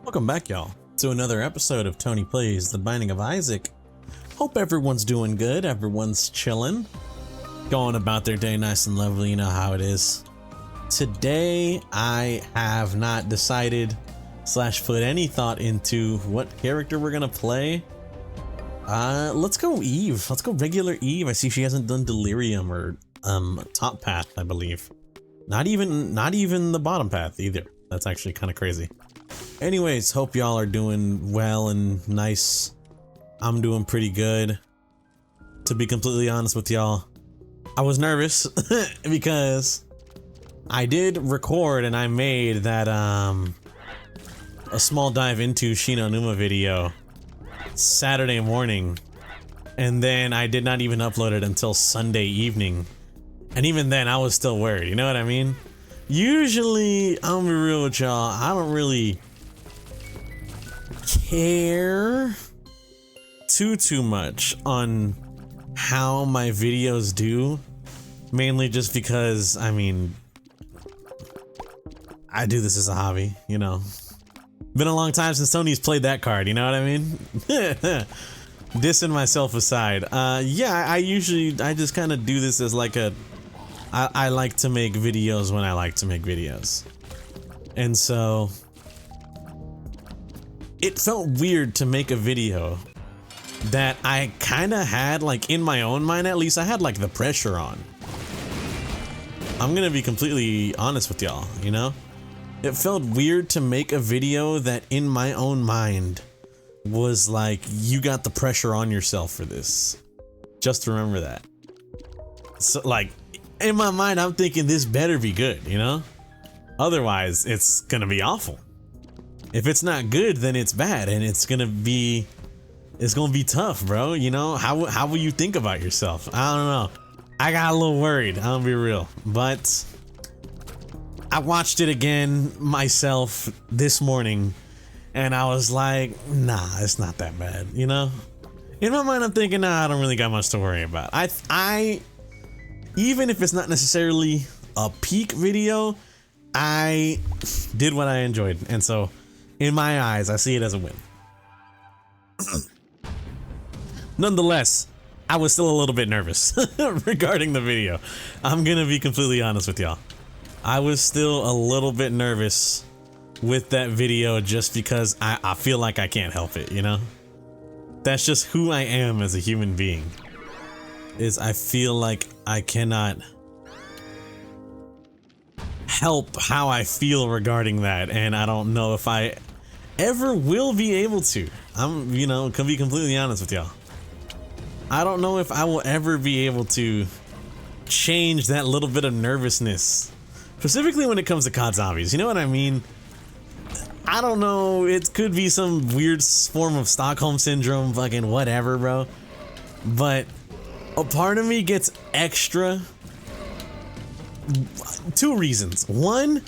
Welcome back, y'all, to another episode of Tony Plays The Binding of Isaac. Hope everyone's doing good, everyone's chilling, going about their day nice and lovely, you know how it is. Today, I have not decided / put any thought into what character we're gonna play. Let's go Eve. Let's go regular Eve. I see she hasn't done Delirium or top path, I believe. Not even the bottom path either. That's actually kind of crazy. Anyways, hope y'all are doing well and nice. I'm doing pretty good. To be completely honest with y'all, I was nervous because I did record and I made that a small dive into Shino Numa video Saturday morning, and then I did not even upload it until Sunday evening. And even then, I was still worried, you know what I mean? Usually, I'm gonna be real with y'all, I don't really care too much on how my videos do. Mainly just because, I mean, I do this as a hobby, you know? Been a long time since Tony's played that card, you know what I mean? Dissing myself aside. Yeah, I just kind of do this as like a... I like to make videos when I like to make videos. And so... it felt weird to make a video that I kind of had, like, in my own mind at least, I had like the pressure on. I'm gonna be completely honest with y'all, you know? It felt weird to make a video that in my own mind was like, you got the pressure on yourself for this. Just remember that. So like, in my mind, I'm thinking this better be good, you know? Otherwise, it's gonna be awful. If it's not good, then it's bad, and it's gonna be tough, bro. You know, how will you think about yourself? I don't know. I got a little worried, I'll be real, but I watched it again myself this morning, and I was like, nah, it's not that bad, you know? In my mind, I'm thinking, nah, I don't really got much to worry about. I even if it's not necessarily a peak video, I did what I enjoyed, and so in my eyes, I see it as a win. Nonetheless, I was still a little bit nervous regarding the video. I'm gonna be completely honest with y'all. I was still a little bit nervous with that video just because I feel like I can't help it, you know? That's just who I am as a human being. Is I feel like I cannot help how I feel regarding that, and I don't know if I ever will be able to. I'm, you know, can be completely honest with y'all. I don't know if I will ever be able to change that little bit of nervousness. Specifically when it comes to COD Zombies, you know what I mean? I don't know, it could be some weird form of Stockholm Syndrome, fucking whatever, bro. But a part of me gets extra. Two reasons. One,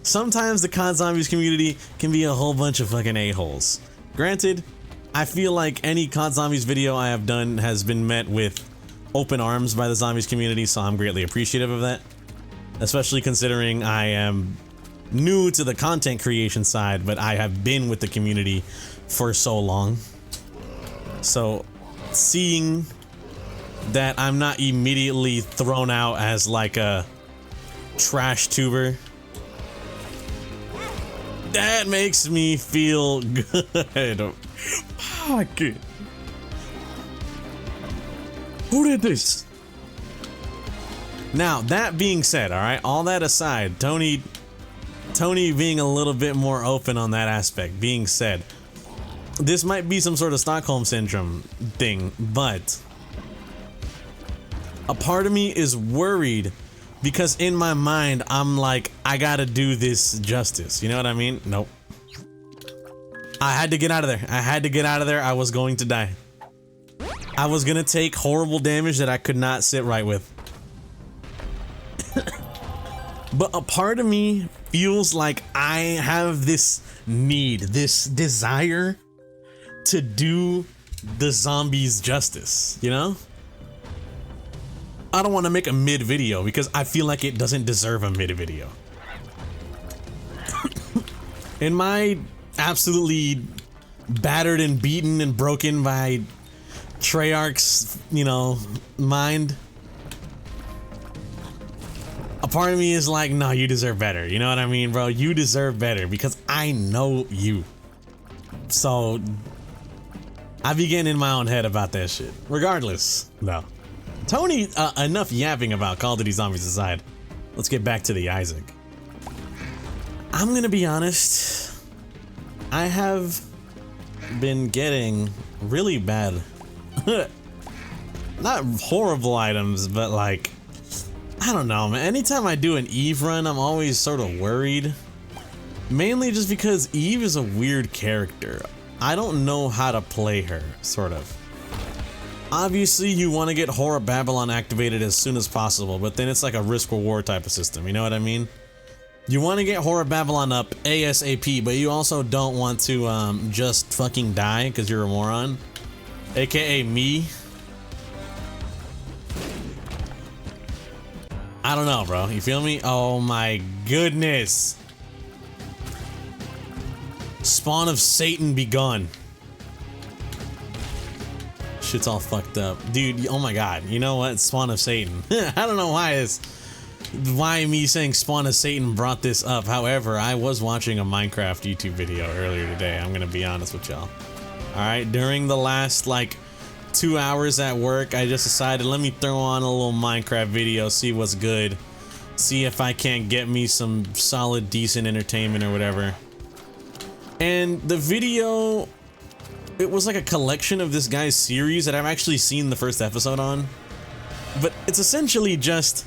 sometimes the COD Zombies community can be a whole bunch of fucking a-holes. Granted, I feel like any COD Zombies video I have done has been met with open arms by the Zombies community, so I'm greatly appreciative of that. Especially considering I am new to the content creation side, but I have been with the community for so long. So, seeing that I'm not immediately thrown out as like a trash tuber, that makes me feel good. Fuck it. Who did this? Now, that being said, alright, all that aside, Tony being a little bit more open on that aspect being said, this might be some sort of Stockholm Syndrome thing, but a part of me is worried because in my mind, I'm like, I gotta do this justice. You know what I mean? Nope. I had to get out of there. I had to get out of there. I was going to die. I was gonna take horrible damage that I could not sit right with. But a part of me feels like I have this need, this desire to do the zombies justice, you know? I don't want to make a mid video because I feel like it doesn't deserve a mid video. In my absolutely battered and beaten and broken by Treyarch's, you know, mind. A part of me is like, no, you deserve better. You know what I mean, bro? You deserve better because I know you. So I be getting in my own head about that shit. Regardless, though. Tony, enough yapping about Call of Duty Zombies aside. Let's get back to the Isaac. I'm gonna be honest. I have been getting really bad, not horrible items, but like, I don't know, man. Anytime I do an Eve run, I'm always sort of worried. Mainly just because Eve is a weird character. I don't know how to play her, sort of. Obviously, you want to get Horror Babylon activated as soon as possible, but then it's like a risk-reward type of system, you know what I mean? You want to get Horror Babylon up ASAP, but you also don't want to just fucking die because you're a moron. AKA me. I don't know, bro. You feel me? Oh my goodness. Spawn of Satan be gone. Shit's all fucked up. Dude, oh my god. You know what? Spawn of Satan. I don't know why me saying Spawn of Satan brought this up. However, I was watching a Minecraft YouTube video earlier today. I'm gonna be honest with y'all. Alright, during the last like 2 hours at work, I just decided let me throw on a little Minecraft video, see what's good, see if I can't get me some solid decent entertainment or whatever. And the video, it was like a collection of this guy's series that I've actually seen the first episode on, but it's essentially just,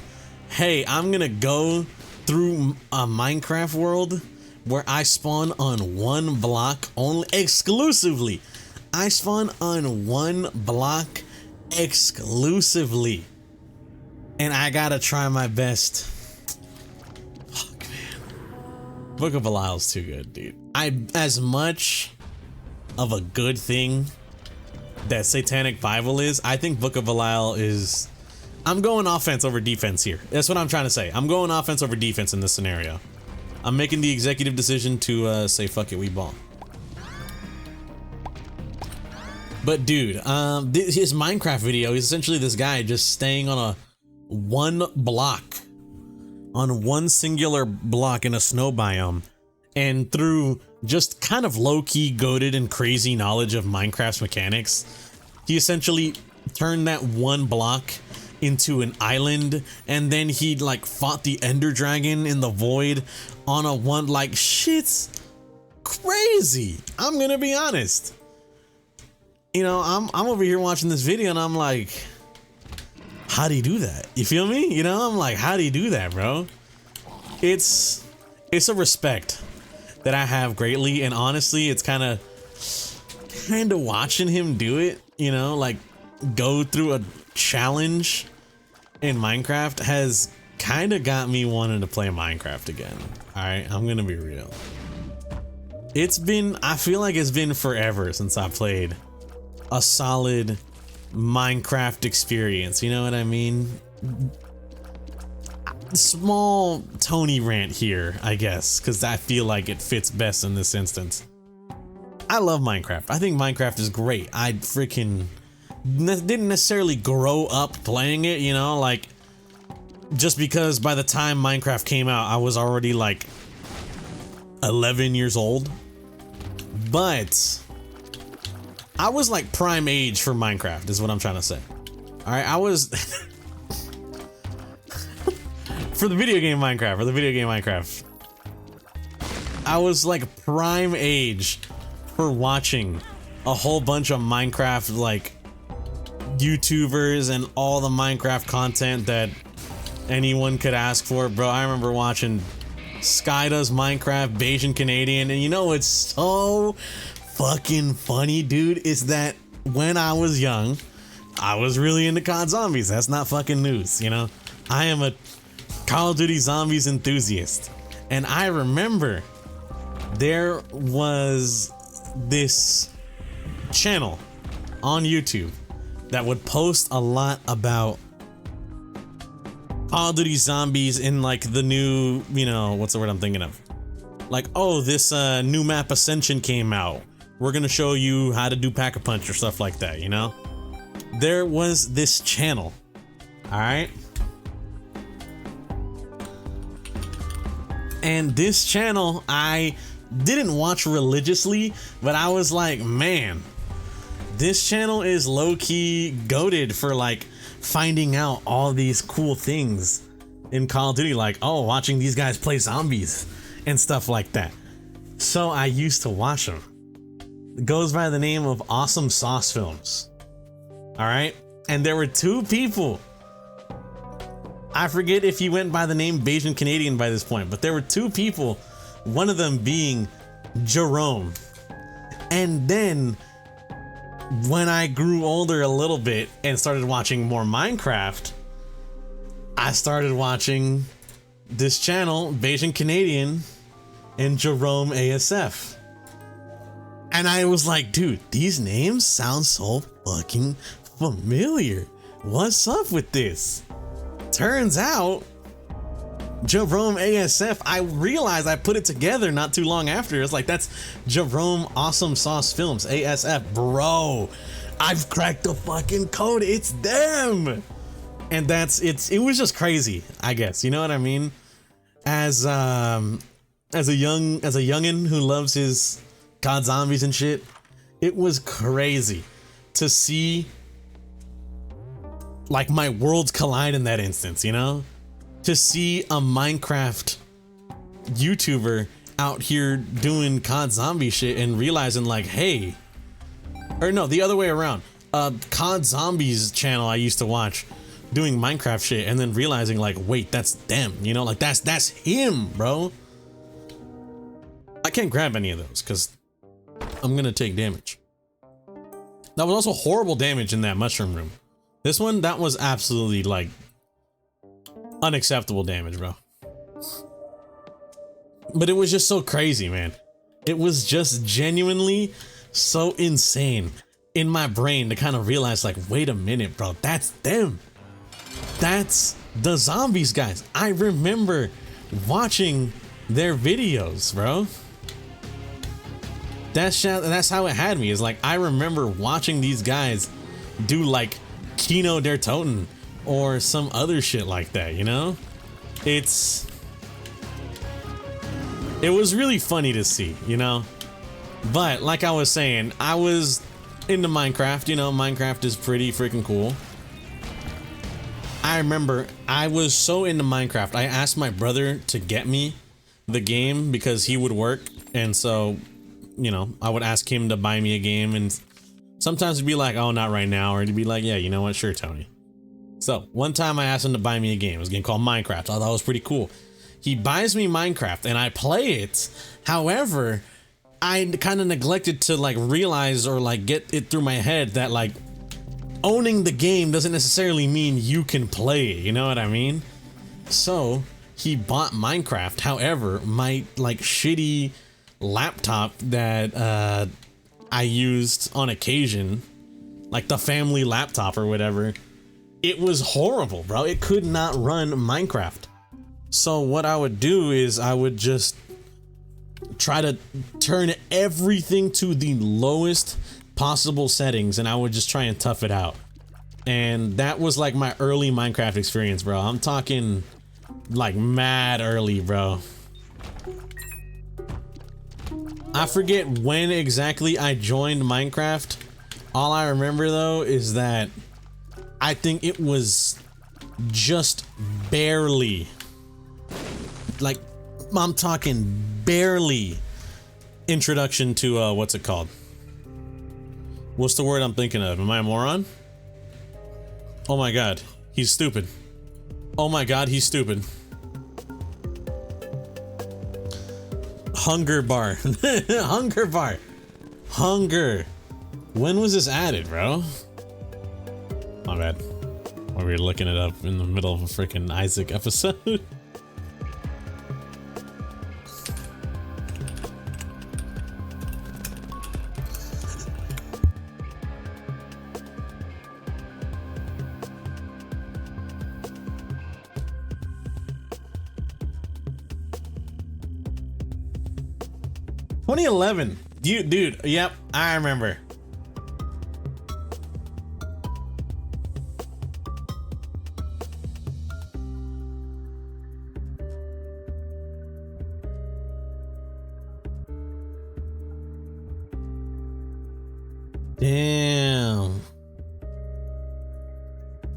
hey, I'm gonna go through a Minecraft world where I spawn on one block only, exclusively. I spawn on one block exclusively. And I gotta try my best. Fuck, man. Book of Belial's too good, dude. As much of a good thing that Satanic Bible is, I think Book of Belial is... I'm going offense over defense here. That's what I'm trying to say. I'm going offense over defense in this scenario. I'm making the executive decision to say fuck it, we ball. But dude, his Minecraft video is essentially this guy just staying on one block, on one singular block in a snow biome, and through just kind of low-key goated and crazy knowledge of Minecraft's mechanics, he essentially turned that one block into an island, and then he like fought the Ender Dragon in the void on a one, like, shit's crazy. I'm gonna be honest. You know, I'm over here watching this video and I'm like, how do you do that? You feel me? You know, I'm like, how do you do that, bro? It's a respect that I have greatly, and honestly, it's kind of watching him do it, you know, like go through a challenge in Minecraft has kind of got me wanting to play Minecraft again. All right, I'm gonna be real. I feel like it's been forever since I played a solid Minecraft experience, you know what I mean? Small Tony rant here, I guess, because I feel like it fits best in this instance. I love Minecraft. I think Minecraft is great. I freaking didn't necessarily grow up playing it, you know, like, just because by the time Minecraft came out, I was already like 11 years old. But I was like prime age for Minecraft is what I'm trying to say. All right, I was for the video game Minecraft, I was like prime age for watching a whole bunch of Minecraft like YouTubers and all the Minecraft content that anyone could ask for, bro. I remember watching Sky Does Minecraft, Bayesian Canadian, and you know what's so fucking funny, dude, is that when I was young, I was really into COD Zombies. That's not fucking news, you know? I am a Call of Duty Zombies enthusiast. And I remember there was this channel on YouTube that would post a lot about Call of Duty Zombies in like the new, you know, what's the word I'm thinking of? Like, oh, this new map Ascension came out. We're gonna show you how to do Pack-a-Punch or stuff like that, you know? There was this channel, all right? And this channel, I didn't watch religiously, but I was like, man, this channel is low-key goated for like finding out all these cool things in Call of Duty, like, oh, watching these guys play zombies and stuff like that. So I used to watch them. It goes by the name of Awesome Sauce Films. All right. And there were two people. I forget if he went by the name Bayesian Canadian by this point, but there were two people, one of them being Jerome. And then when I grew older a little bit and started watching more Minecraft, I started watching this channel, Bayesian Canadian and Jerome ASF. And I was like, dude, these names sound so fucking familiar. What's up with this? Turns out, Jerome ASF, I realized I put it together not too long after. It's like, that's Jerome Awesome Sauce Films, ASF. Bro, I've cracked the fucking code. It's them. And it was just crazy, I guess. You know what I mean? As a youngin who loves his COD zombies and shit, it was crazy to see like my worlds collide in that instance, you know? To see a Minecraft YouTuber out here doing COD zombie shit and realizing like, hey, or no, the other way around. COD Zombies channel I used to watch doing Minecraft shit and then realizing like, wait, that's them, you know? Like that's him, bro. I can't grab any of those because I'm gonna take damage. That was also horrible damage in that mushroom room. This one, that was absolutely like unacceptable damage, bro. But it was just so crazy, man. It was just genuinely so insane in my brain to kind of realize like, wait a minute, bro, that's them. That's the zombies guys. I remember watching their videos, bro. That's how it had me. Is like, I remember watching these guys do like Kino der Toten or some other shit like that, you know? It was really funny to see, you know? But like I was saying, I was into Minecraft, you know, Minecraft is pretty freaking cool. I remember I was so into Minecraft, I asked my brother to get me the game because he would work, and so, you know, I would ask him to buy me a game, and sometimes it'd be like, oh, not right now, or it'd be like, yeah, you know what, sure, Tony. So one time I asked him to buy me a game. It was a game called Minecraft. I thought that was pretty cool. He buys me Minecraft and I play it. However, I kind of neglected to like realize or like get it through my head that like owning the game doesn't necessarily mean you can play it. You know what I mean? So he bought Minecraft. However, my like shitty laptop that I used on occasion, like the family laptop or whatever, it was horrible, bro. It could not run Minecraft. So what I would do is I would just try to turn everything to the lowest possible settings, and I would just try and tough it out. And that was like my early Minecraft experience, bro. I'm talking like mad early, bro. I forget when exactly I joined Minecraft. All I remember though is that I think it was just barely, like, I'm talking barely introduction to what's it called? What's the word I'm thinking of? Am I a moron? Oh my god, he's stupid. Oh my god, he's stupid. Hunger bar. Hunger bar. Hunger. When was this added, bro? My bad. While we were looking it up in the middle of a freaking Isaac episode. 2011. Dude, yep, I remember. Damn.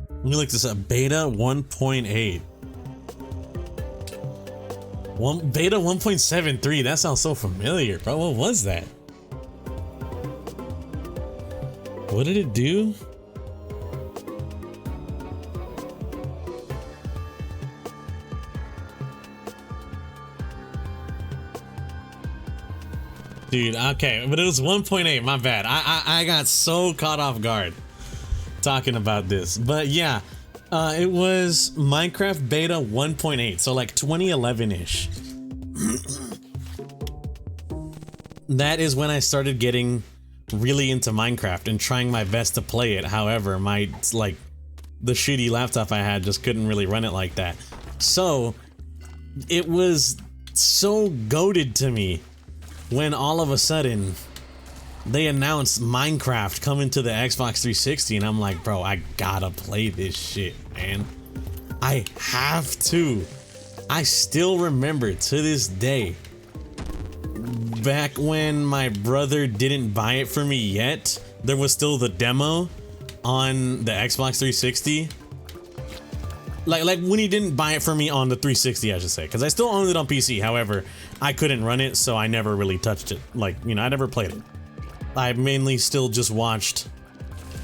Let me look this up. Beta 1.8. Beta 1.73. That sounds so familiar, bro. What was that? What did it do? Dude, okay, but it was 1.8, my bad. I got so caught off guard talking about this. But yeah, it was Minecraft beta 1.8, so like 2011-ish. That is when I started getting really into Minecraft and trying my best to play it. However, my, like, the shitty laptop I had just couldn't really run it like that. So, it was so goated to me when all of a sudden they announced Minecraft coming to the Xbox 360, and I'm like, bro, I gotta play this shit, man. I have to. I still remember to this day, back when my brother didn't buy it for me yet, there was still the demo on the Xbox 360. Like when he didn't buy it for me on the 360, I should say, because I still owned it on PC. However, I couldn't run it, so I never really touched it. Like, you know, I never played it. I mainly still just watched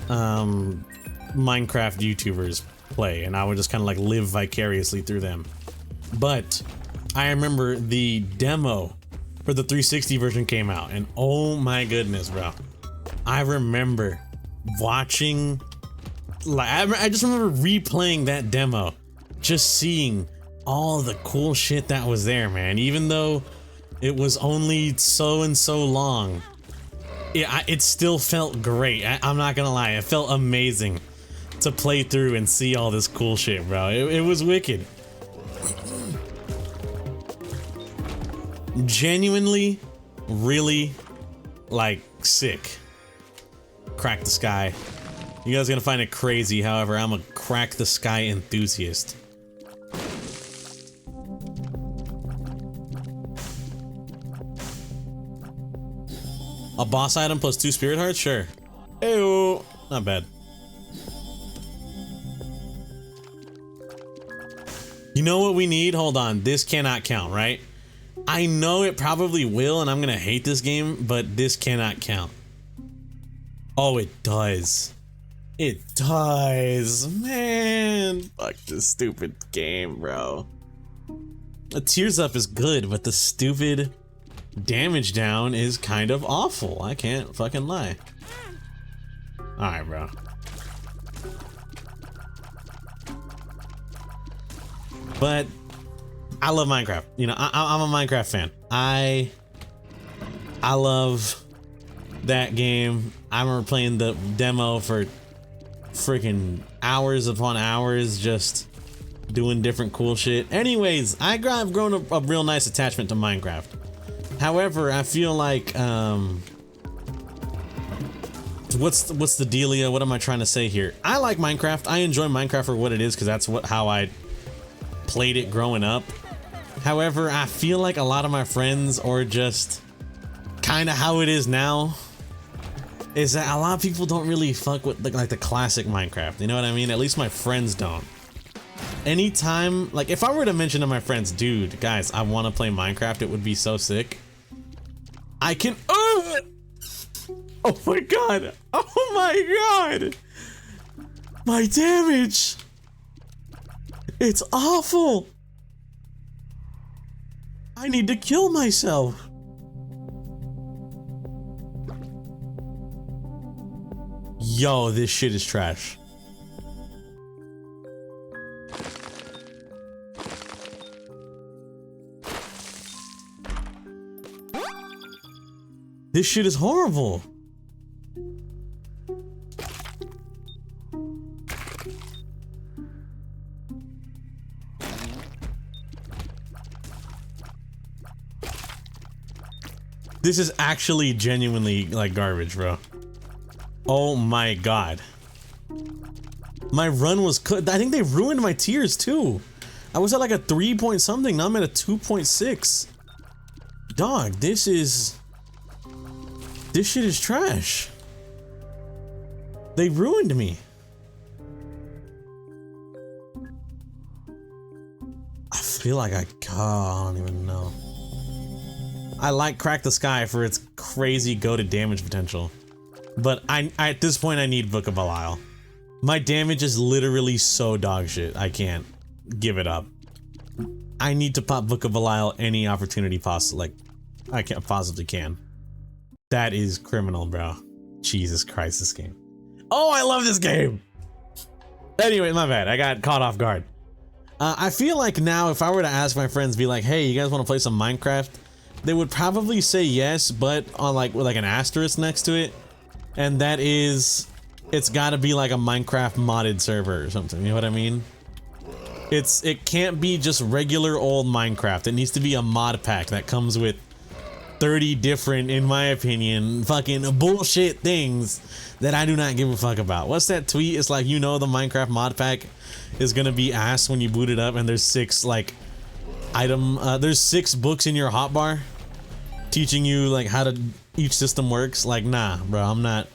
Minecraft YouTubers play, and I would just kind of like live vicariously through them. But I remember the demo for the 360 version came out, and oh my goodness, bro. I remember watching, like, I just remember replaying that demo, just seeing all the cool shit that was there, man. Even though it was only so and so long, it still felt great. I'm not gonna lie, it felt amazing to play through and see all this cool shit, bro. It was wicked. Genuinely, really, like, sick. Crack the sky. You guys are gonna find it crazy, however, I'm a crack the sky enthusiast. A boss item plus 2 spirit hearts? Sure. Ew, not bad. You know what we need? Hold on, this cannot count, right? I know it probably will, and I'm gonna hate this game, but this cannot count. Oh, it does. It does, man. Fuck this stupid game, bro. A Tears Up is good, but the stupid damage down is kind of awful. I can't fucking lie. Alright, bro. But I love Minecraft. You know, I'm a Minecraft fan. I love that game. I remember playing the demo for freaking hours upon hours, just doing different cool shit. Anyways, I've grown a real nice attachment to Minecraft. However, I feel like, what's the dealio? What am I trying to say here? I like Minecraft. I enjoy Minecraft for what it is, because that's how I played it growing up. However, I feel like a lot of my friends, or just kind of how it is now, is that a lot of people don't really fuck with like the classic Minecraft. You know what I mean? At least my friends don't. Anytime, like, if I were to mention to my friends, dude, guys, I want to play Minecraft, it would be so sick. I can. Oh my god! Oh my god! My damage! It's awful! I need to kill myself! Yo, this shit is trash. This shit is horrible. This is actually genuinely like garbage, bro. Oh my god. My run was cut. I think they ruined my tiers too. I was at like a 3 point something, now I'm at a 2.6. Dog, this shit is trash. They ruined me. I feel like I don't even know. I like Crack the Sky for its crazy goated damage potential. But at this point I need Book of Belial. My damage is literally so dog shit, I can't give it up. I need to pop Book of Belial any opportunity possible, like, I possibly can. That is criminal, bro. Jesus Christ, this game. Oh, I love this game! Anyway, my bad, I got caught off guard. I feel like now if I were to ask my friends, be like, hey, you guys want to play some Minecraft? They would probably say yes, but on like, with like an asterisk next to it. And that is, it's gotta be like a Minecraft modded server or something, you know what I mean? It can't be just regular old Minecraft. It needs to be a mod pack that comes with 30 different, in my opinion, fucking bullshit things that I do not give a fuck about. What's that tweet? It's like, you know, the Minecraft mod pack is gonna be ass when you boot it up and there's 6 like there's 6 books in your hotbar teaching you like how to each system works. Like, nah, bro, I'm not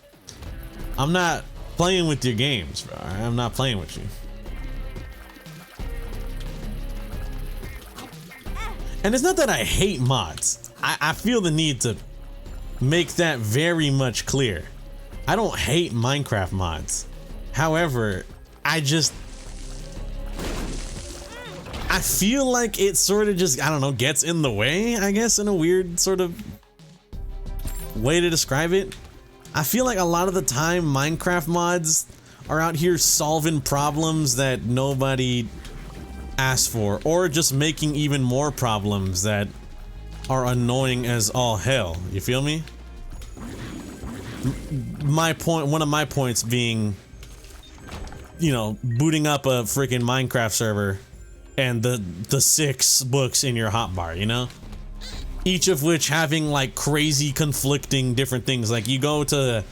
playing with your games, bro. I'm not playing with you. And it's not that I hate mods. I feel the need to make that very much clear. I don't hate Minecraft mods. However, I feel like it sort of just, I don't know, gets in the way, I guess, in a weird sort of way to describe it. I feel like a lot of the time Minecraft mods are out here solving problems that nobody asked for, or just making even more problems that are annoying as all hell. You feel me? My point, one of my points being, you know, booting up a freaking Minecraft server and the 6 books in your hotbar, you know? Each of which having like crazy conflicting different things. Like you go to,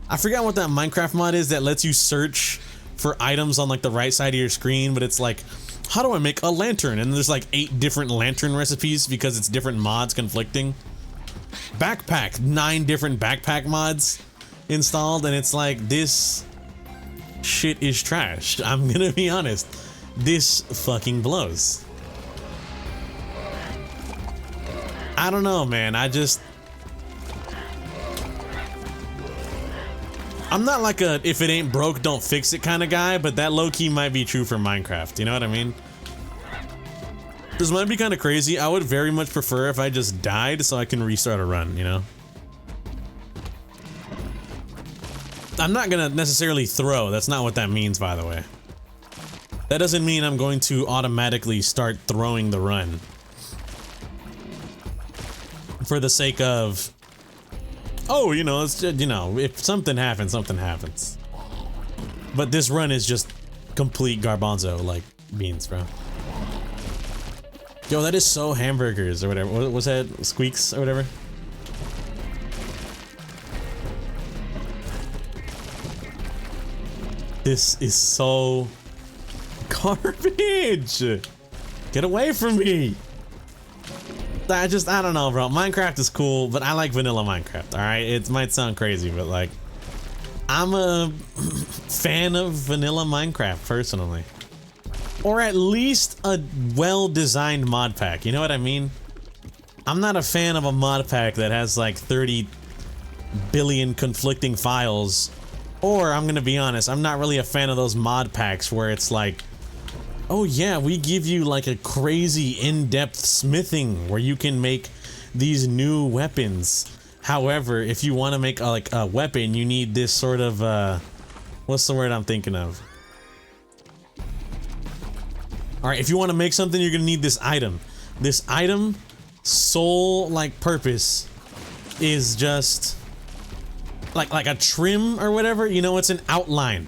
I forgot what that Minecraft mod is that lets you search for items on like the right side of your screen, but it's like, how do I make a lantern? And there's like 8 different lantern recipes because it's different mods conflicting. Backpack, 9 different backpack mods installed, and it's like, this shit is trash. I'm gonna be honest. This fucking blows. I don't know, man. I'm not like a if it ain't broke, don't fix it kind of guy, but that low-key might be true for Minecraft, you know what I mean? This might be kind of crazy. I would very much prefer if I just died so I can restart a run, you know? I'm not gonna necessarily throw. That's not what that means, by the way. That doesn't mean I'm going to automatically start throwing the run. For the sake of, oh, you know, it's just, you know, if something happens, something happens. But this run is just complete garbanzo, like beans, bro. Yo, that is so hamburgers or whatever. What was that? Squeaks or whatever? This is so garbage. Get away from me. I don't know, bro. Minecraft is cool, but I like vanilla Minecraft, alright? It might sound crazy, but like, I'm a fan of vanilla Minecraft, personally. Or at least a well-designed mod pack, you know what I mean? I'm not a fan of a mod pack that has like 30 billion conflicting files. Or, I'm gonna be honest, I'm not really a fan of those mod packs where it's like, oh yeah, we give you like a crazy in-depth smithing where you can make these new weapons. However, if you want to make a weapon, you need this sort of, what's the word I'm thinking of? Alright, if you want to make something, you're gonna need this item. This item, sole, like, purpose is just like a trim or whatever, you know, it's an outline.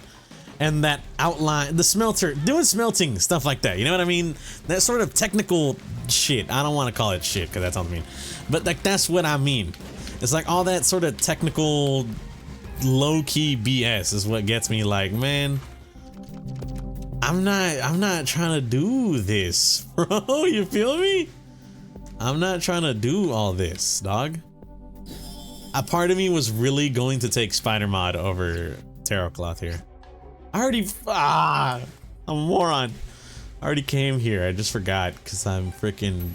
And that outline, the smelter, doing smelting, stuff like that, you know what I mean? That sort of technical shit. I don't want to call it shit because that sounds mean, but like that's what I mean. It's like all that sort of technical, low-key BS is what gets me. Like, man, I'm not trying to do this, bro. You feel me? I'm not trying to do all this, dog. A part of me was really going to take Spider Mod over Tarot Cloth here. I already, I'm a moron. I already came here. I just forgot because I'm freaking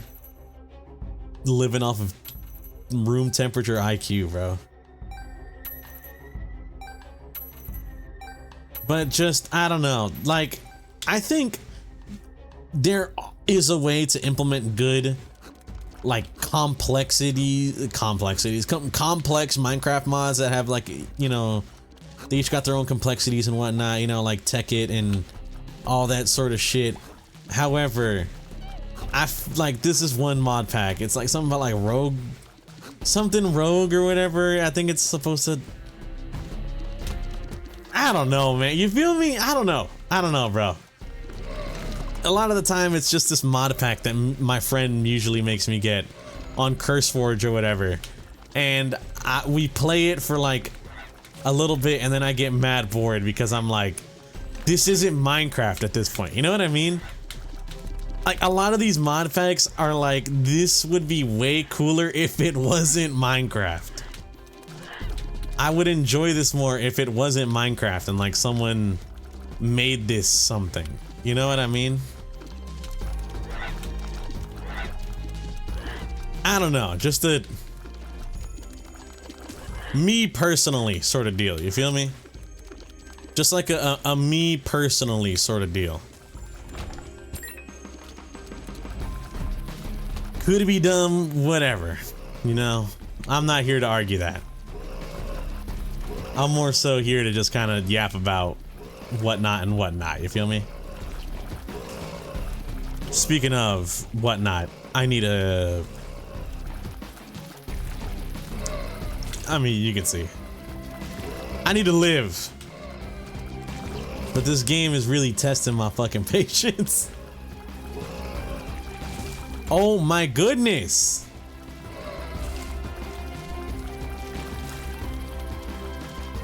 living off of room temperature IQ, bro. But just, I don't know. Like, I think there is a way to implement good, like, complex Minecraft mods that have, like, you know, they each got their own complexities and whatnot, you know, like Tekkit and all that sort of shit. However, like, this is one mod pack. It's like something about like rogue or whatever. I think it's supposed to, I don't know, man. You feel me? I don't know, bro. A lot of the time it's just this mod pack that my friend usually makes me get on CurseForge or whatever, and we play it for like a little bit and then I get mad bored because I'm like, this isn't Minecraft at this point, you know what I mean? Like, a lot of these mod packs are like, this would be way cooler if it wasn't Minecraft. I would enjoy this more if it wasn't Minecraft and like someone made this something, you know what I mean? I don't know, just a me personally sort of deal, you feel me? Just like a me personally sort of deal. Could it be dumb? Whatever, you know? I'm not here to argue that. I'm more so here to just kind of yap about whatnot and whatnot, you feel me? Speaking of whatnot, I need a... I mean, you can see. I need to live. But this game is really testing my fucking patience. Oh my goodness.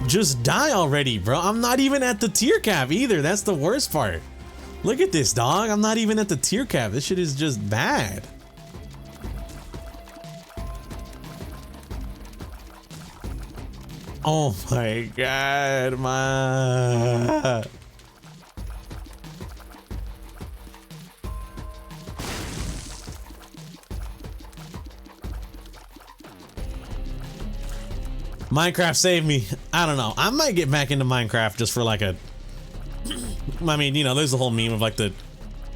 Just die already, bro. I'm not even at the tier cap either. That's the worst part. Look at this, dog. I'm not even at the tier cap. This shit is just bad. Oh my god, my... Minecraft saved me. I don't know. I might get back into Minecraft just for like a... I mean, you know, there's the whole meme of like the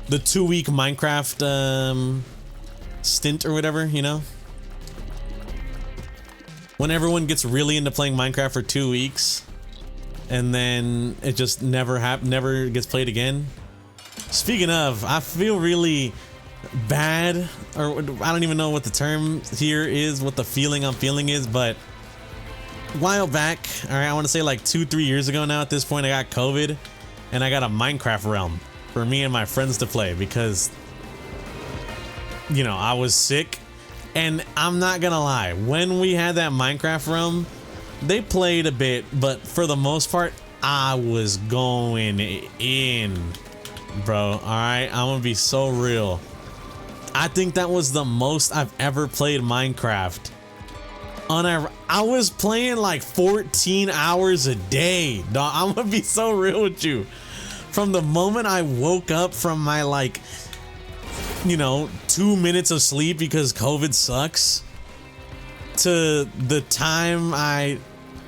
2-week Minecraft stint or whatever, you know? When everyone gets really into playing Minecraft for 2 weeks and then it just never gets played again. Speaking of, I feel really bad, or I don't even know what the term here is, what the feeling I'm feeling is, but a while back, all right, I want to say like 2-3 years ago now at this point, I got COVID and I got a Minecraft realm for me and my friends to play because, you know, I was sick. And I'm not gonna lie, when we had that Minecraft realm, they played a bit, but for the most part, I was going in, bro. Alright, I'm gonna be so real. I think that was the most I've ever played Minecraft. I was playing like 14 hours a day, dog. I'm gonna be so real with you. From the moment I woke up from my like, you know, 2 minutes of sleep because COVID sucks, to the time I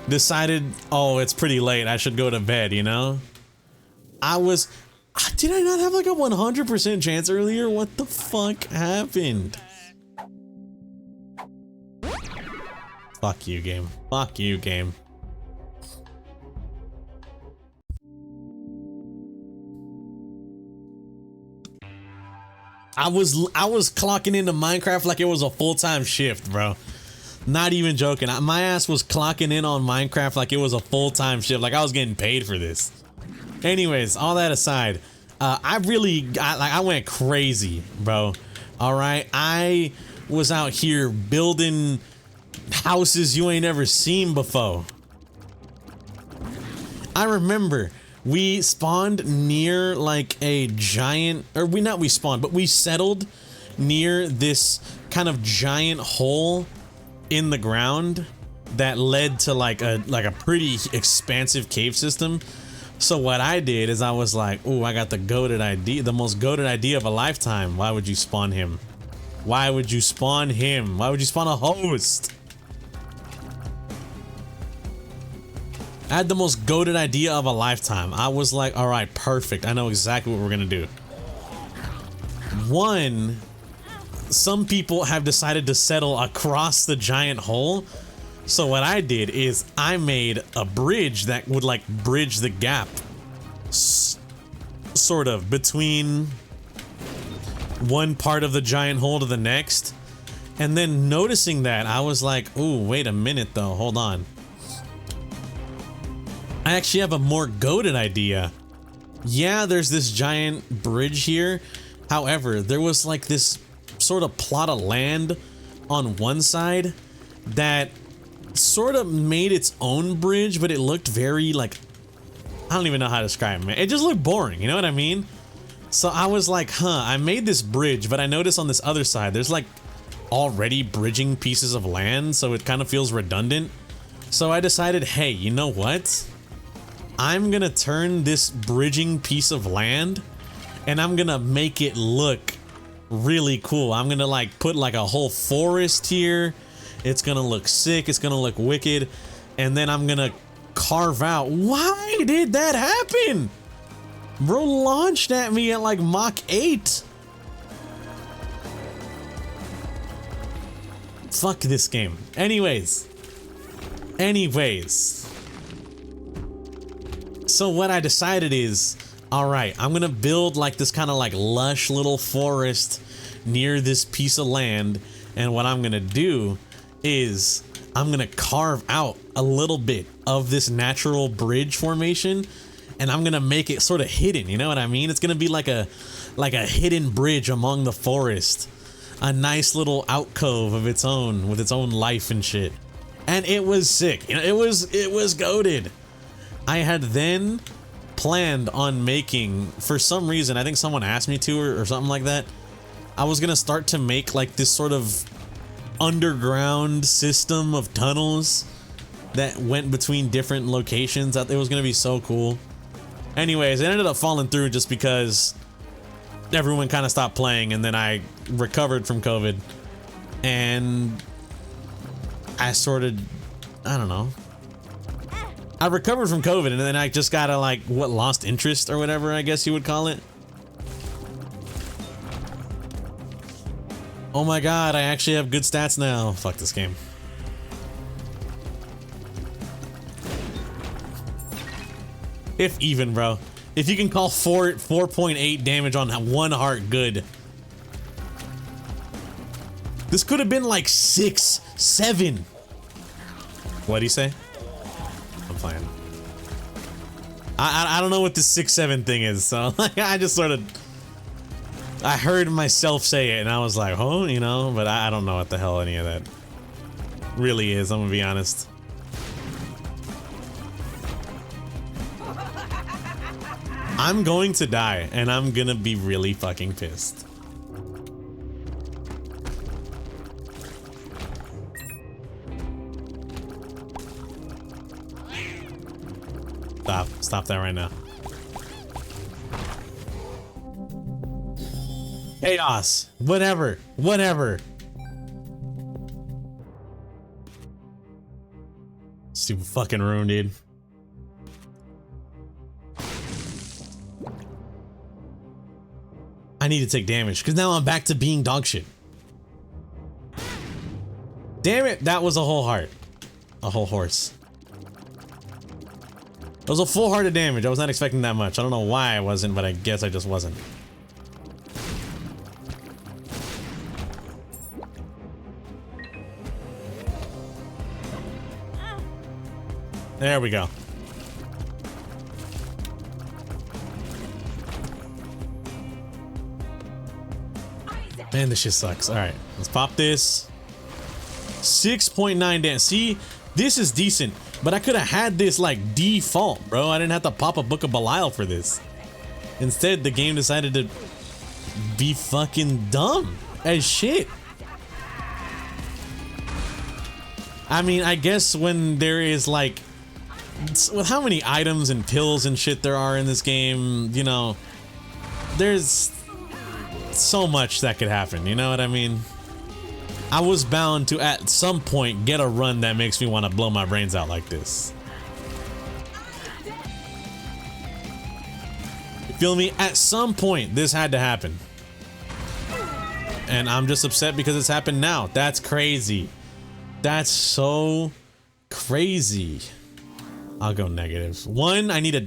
decided, oh, it's pretty late, I should go to bed, you know? Did I not have like a 100% chance earlier? What the fuck happened? Fuck you, game. Fuck you, game. I was clocking into Minecraft like it was a full-time shift, bro. Not even joking. My ass was clocking in on Minecraft like it was a full-time shift. Like I was getting paid for this. Anyways, all that aside, I went crazy, bro. All right, I was out here building houses you ain't ever seen before. I remember we spawned near like a giant, or we spawned, but we settled near this kind of giant hole in the ground that led to like a pretty expansive cave system. So what I did is I was like, ooh, I got the goated idea, the most goated idea of a lifetime. Why would you spawn him? Why would you spawn him? Why would you spawn a host? I had the most goated idea of a lifetime. I was like, all right, perfect. I know exactly what we're gonna do. One, some people have decided to settle across the giant hole. So what I did is I made a bridge that would like bridge the gap sort of between one part of the giant hole to the next. And then noticing that, I was like, ooh, wait a minute though, hold on. I actually have a more goated idea. Yeah, there's this giant bridge here. However, there was like this sort of plot of land on one side that sort of made its own bridge, but it looked very like, I don't even know how to describe it, man. It just looked boring, you know what I mean? So I was like, I made this bridge, but I noticed on this other side, there's like already bridging pieces of land, so it kind of feels redundant. So I decided, hey, you know what? I'm gonna turn this bridging piece of land and I'm gonna make it look really cool. I'm gonna like put like a whole forest here. It's gonna look sick, it's gonna look wicked, and then I'm gonna carve out. Why did that happen? Bro launched at me at like Mach 8. Fuck this game. Anyways. So what I decided is, all right, I'm gonna build like this kind of like lush little forest near this piece of land, and what I'm gonna do is I'm gonna carve out a little bit of this natural bridge formation, and I'm gonna make it sort of hidden, you know what I mean? It's gonna be like a hidden bridge among the forest, a nice little alcove of its own with its own life and shit. And it was sick, you know, it was goated. I had then planned on making, for some reason, I think someone asked me to or something like that, I was gonna start to make like this sort of underground system of tunnels that went between different locations. It was gonna be so cool. Anyways, it ended up falling through just because everyone kind of stopped playing, and then I recovered from COVID and I don't know. I recovered from COVID and then I just gotta like, lost interest or whatever, I guess you would call it. Oh my god, I actually have good stats now. Fuck this game. If even, bro. If you can call 4.8 damage on one heart good. This could have been like 6, 7. What'd he say? I'm playing. I don't know what this 6-7 thing is, so like I just sort of, I heard myself say it and I was like, oh, you know, but I don't know what the hell any of that really is, I'm gonna be honest. I'm going to die and I'm gonna be really fucking pissed. Stop that right now. Chaos. Whatever. Super fucking ruined, dude. I need to take damage because now I'm back to being dog shit. Damn it, that was a whole heart. A whole horse. It was a full heart of damage. I was not expecting that much. I don't know why I wasn't, but I guess I just wasn't. There we go. Man, this shit sucks. All right, let's pop this. 6.9 damage. See, this is decent, but I could have had this like default, bro. I didn't have to pop a Book of Belial for this. Instead, the game decided to be fucking dumb as shit. I mean, I guess when there is like, with how many items and pills and shit there are in this game, you know, there's so much that could happen, you know what I mean? I was bound to at some point get a run that makes me want to blow my brains out like this. You feel me? At some point this had to happen. And I'm just upset because it's happened now. That's crazy. That's so crazy. I'll go negative. 1, I need a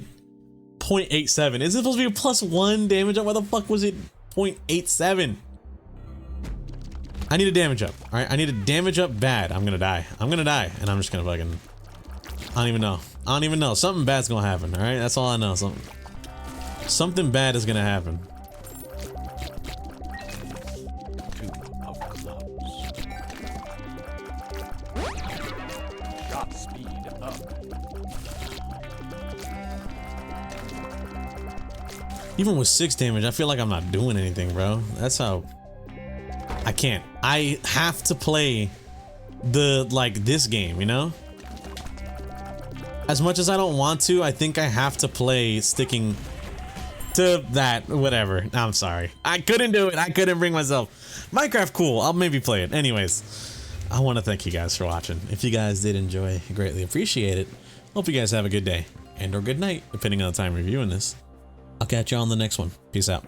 0.87. Is it supposed to be a +1 damage up? Why the fuck was it 0.87? I need a damage up. All right, I need a damage up bad. I'm gonna die. I'm gonna die, and I'm just gonna fucking. I don't even know. I don't even know. Something bad's gonna happen. All right, that's all I know. Something bad is gonna happen. Shot speed up. Even with 6 damage, I feel like I'm not doing anything, bro. That's how. I can't. I have to play this game, you know? As much as I don't want to, I think I have to play sticking to that, whatever. I'm sorry. I couldn't do it. I couldn't bring myself. Minecraft, cool. I'll maybe play it. Anyways, I want to thank you guys for watching. If you guys did enjoy, greatly appreciate it. Hope you guys have a good day and or good night, depending on the time you're viewing this. I'll catch you on the next one. Peace out.